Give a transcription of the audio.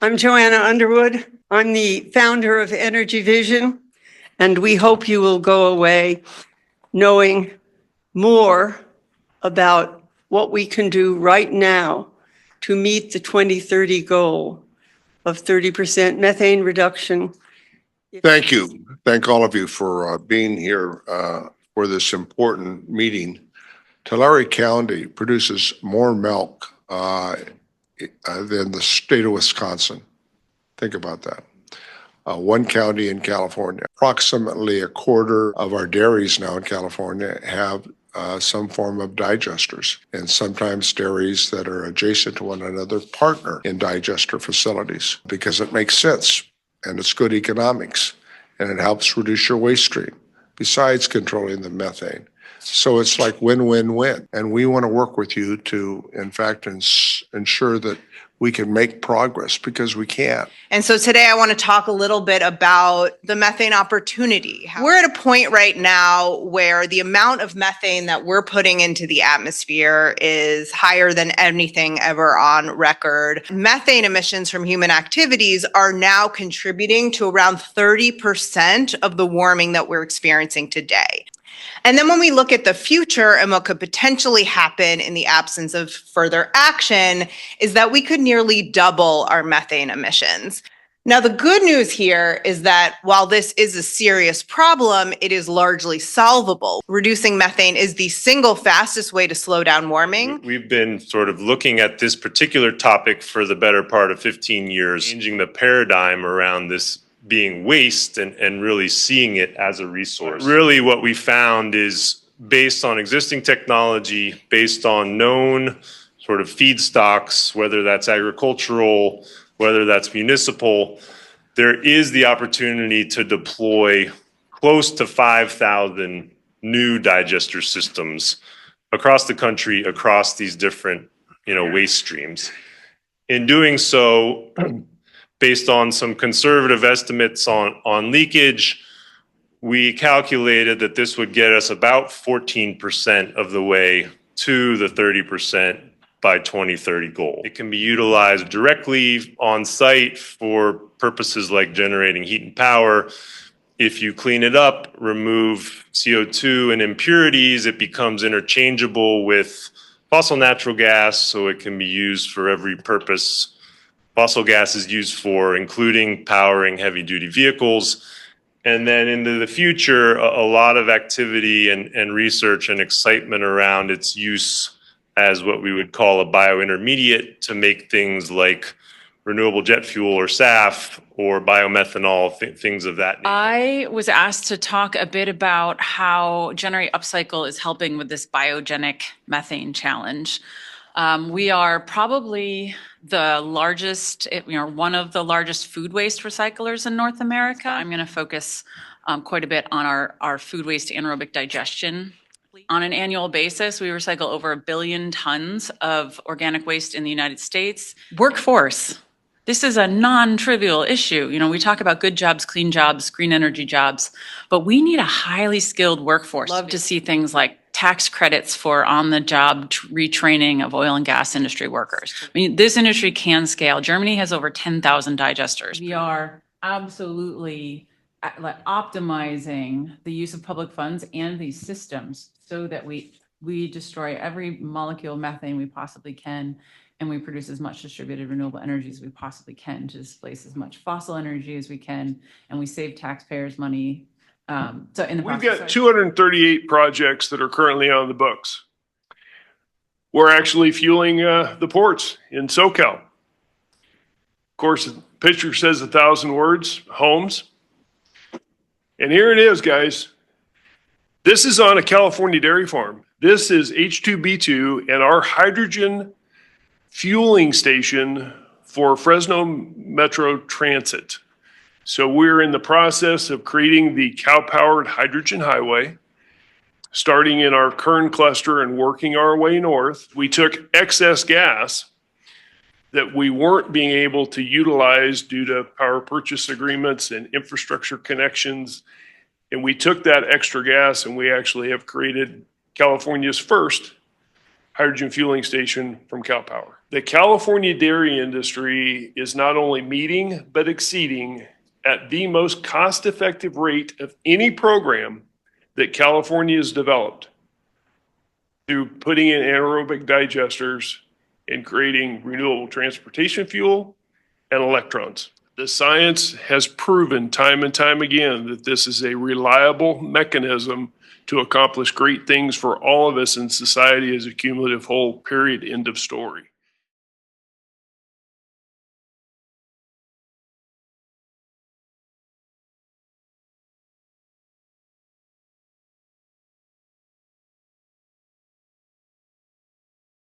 I'm Joanna Underwood. I'm the founder of Energy Vision, and we hope you will go away knowing more about what we can do right now to meet the 2030 goal of 30% methane reduction. Thank you. Thank all of you for being here for this important meeting. Tulare County produces more milk than the state of Wisconsin. Think about that. One county in California. Approximately a quarter of our dairies now in California have some form of digesters, and sometimes dairies that are adjacent to one another partner in digester facilities because it makes sense and it's good economics and it helps reduce your waste stream besides controlling the methane. So it's like win-win-win. And we want to work with you to, in fact, ensure that we can make progress because we can. And so today I want to talk a little bit about the methane opportunity. We're at a point right now where the amount of methane that we're putting into the atmosphere is higher than anything ever on record. Methane emissions from human activities are now contributing to around 30% of the warming that we're experiencing today. And then when we look at the future and what could potentially happen in the absence of further action is that we could nearly double our methane emissions. Now, the good news here is that while this is a serious problem, it is largely solvable. Reducing methane is the single fastest way to slow down warming. We've been sort of looking at this particular topic for the better part of 15 years, changing the paradigm around this being waste and really seeing it as a resource. Really what we found is based on existing technology, based on known sort of feedstocks, whether that's agricultural, whether that's municipal, there is the opportunity to deploy close to 5,000 new digester systems across the country, across these different, waste streams. In doing so, based on some conservative estimates on leakage, we calculated that this would get us about 14% of the way to the 30% by 2030 goal. It can be utilized directly on site for purposes like generating heat and power. If you clean it up, remove CO2 and impurities, it becomes interchangeable with fossil natural gas, so it can be used for every purpose fossil gas is used for, including powering heavy-duty vehicles. And then into the future, a lot of activity and research and excitement around its use as what we would call a biointermediate to make things like renewable jet fuel or SAF or biomethanol, things of that nature. I was asked to talk a bit about how Generate Upcycle is helping with this biogenic methane challenge. We are probably the largest, one of the largest food waste recyclers in North America. I'm going to focus quite a bit on our food waste anaerobic digestion. On an annual basis, we recycle over 1 billion tons of organic waste in the United States. Workforce. This is a non-trivial issue. We talk about good jobs, clean jobs, green energy jobs, but we need a highly skilled workforce. Love to see things like tax credits for on-the-job retraining of oil and gas industry workers. This industry can scale. Germany has over 10,000 digesters. We are absolutely optimizing the use of public funds and these systems so that we destroy every molecule of methane we possibly can, and we produce as much distributed renewable energy as we possibly can to displace as much fossil energy as we can, and we save taxpayers money. We've got 238 projects that are currently on the books. We're actually fueling the ports in SoCal. Of course, the picture says 1,000 words, homes. And here it is, guys. This is on a California dairy farm. This is H2B2 and our hydrogen fueling station for Fresno Metro Transit. So we're in the process of creating the cow-powered hydrogen highway, starting in our Kern cluster and working our way north. We took excess gas that we weren't being able to utilize due to power purchase agreements and infrastructure connections. And we took that extra gas and we actually have created California's first hydrogen fueling station from Cal Power. The California dairy industry is not only meeting, but exceeding at the most cost-effective rate of any program that California has developed through putting in anaerobic digesters and creating renewable transportation fuel and electrons. The science has proven time and time again that this is a reliable mechanism to accomplish great things for all of us in society as a cumulative whole, period, end of story.